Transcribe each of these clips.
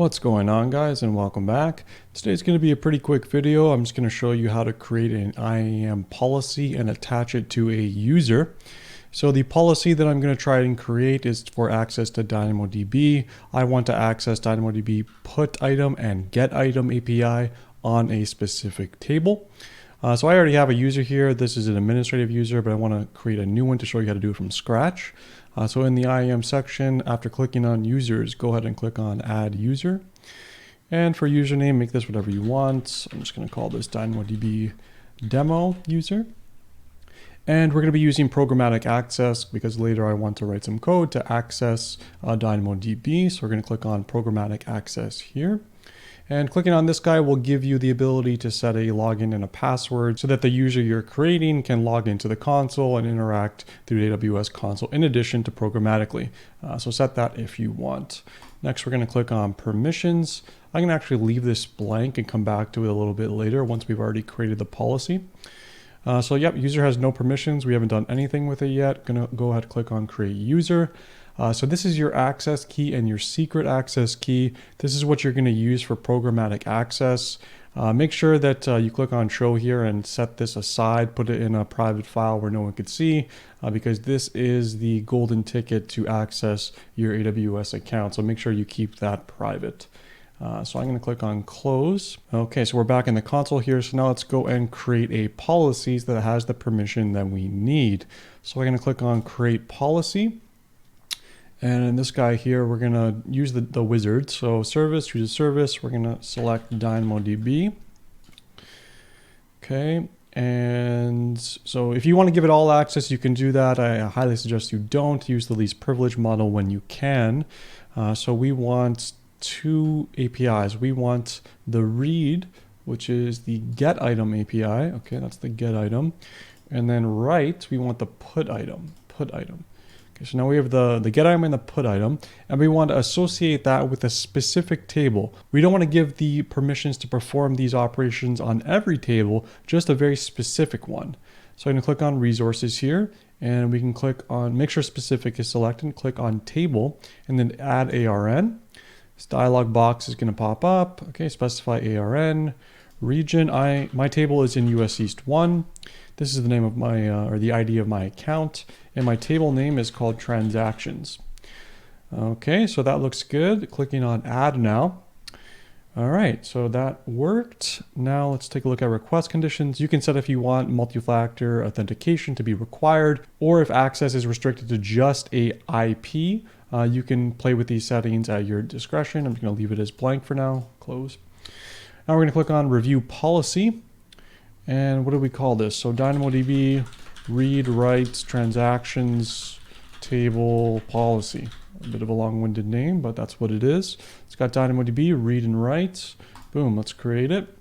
What's going on, guys, and welcome back. Today's going to be a pretty quick video. I'm just going to show you how to create an IAM policy and attach it to a user. So the policy that I'm going to try and create is for access to DynamoDB. I want to access DynamoDB put item and get item API on a specific table. So I already have a user here. This is an administrative user, but I want to create a new one to show you how to do it from scratch. So in the IAM section, after clicking on users, go ahead and click on add user. And for username, make this whatever you want. I'm just going to call this DynamoDB demo user. And we're going to be using programmatic access because later I want to write some code to access DynamoDB. So we're going to click on programmatic access here. And clicking on this guy will give you the ability to set a login and a password so that the user you're creating can log into the console and interact through AWS console in addition to programmatically. So set that if you want. Next, we're going to click on permissions. I can actually leave this blank and come back to it a little bit later once we've already created the policy. So yep, user has no permissions. We haven't done anything with it yet. Going to go ahead and click on create user. So this is your access key and your secret access key. This is what you're going to use for programmatic access. Make sure that you click on show here and set this aside, put it in a private file where no one could see, because this is the golden ticket to access your AWS account. So make sure you keep that private. So I'm going to click on close. Okay, so we're back in the console here. So now let's go and create a policy that has the permission that we need. So we're going to click on create policy. And in this guy here, we're going to use the wizard. So service, choose a service. We're going to select DynamoDB. Okay. And so if you want to give it all access, you can do that. I highly suggest you don't use the least privilege model when you can. So we want two APIs. We want the read, which is the get item API. Okay, that's the get item. And then write, we want the put item. So now we have the get item and the put item, and we want to associate that with a specific table. We don't want to give the permissions to perform these operations on every table, just a very specific one. So I'm going to click on resources here, and we can click on make sure specific is selected, click on table, and then add ARN. This dialog box is going to pop up. Okay, specify ARN. Region, my table is in US East 1. This is the name of my, or the ID of my account. And my table name is called transactions. Okay, so that looks good. Clicking on add now. All right, so that worked. Now let's take a look at request conditions. You can set if you want multi-factor authentication to be required, or if access is restricted to just a IP, you can play with these settings at your discretion. I'm going to leave it as blank for now. Close. Now we're going to click on review policy. And what do we call this? So DynamoDB read, write, transactions, table, policy. A bit of a long-winded name, but that's what it is. It's got DynamoDB read and write. Boom, let's create it.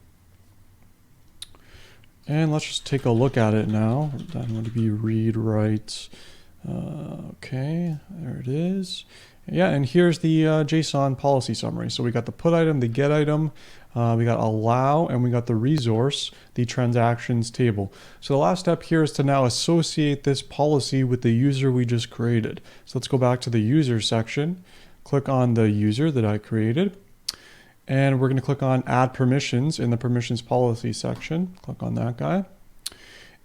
And let's just take a look at it now. DynamoDB read, write. Okay, there it is. Yeah, and here's the JSON policy summary. So we got the put item, the get item, we got allow, and we got the resource, the transactions table. So the last step here is to now associate this policy with the user we just created. So let's go back to the user section, click on the user that I created, and we're going to click on add permissions in the permissions policy section. Click on that guy.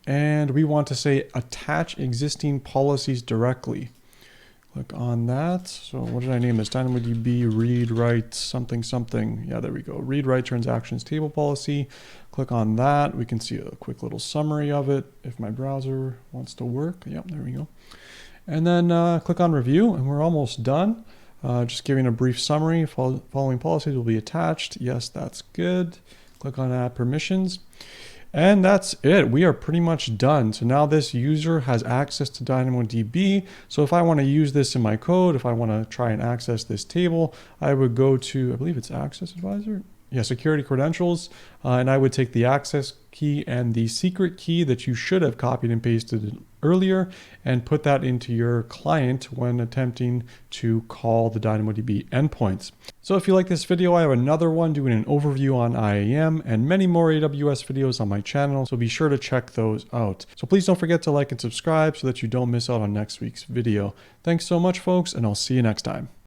And we want to say attach existing policies directly. Click on that. So what did I name this? DynamoDB read, write, something, something. Yeah, there we go. Read, write, transactions, table policy. Click on that. We can see a quick little summary of it if my browser wants to work. Yep, there we go. And then click on review, and we're almost done. Just giving a brief summary. Following policies will be attached. Yes, that's good. Click on add permissions. And that's it. We are pretty much done. So now this user has access to DynamoDB. So if I want to use this in my code, if I want to try and access this table, I would go to, I believe it's Access Advisor. Yeah, security credentials. And I would take the access key and the secret key that you should have copied and pasted earlier and put that into your client when attempting to call the DynamoDB endpoints. So if you like this video, I have another one doing an overview on IAM and many more AWS videos on my channel. So be sure to check those out. So please don't forget to like and subscribe so that you don't miss out on next week's video. Thanks so much, folks, and I'll see you next time.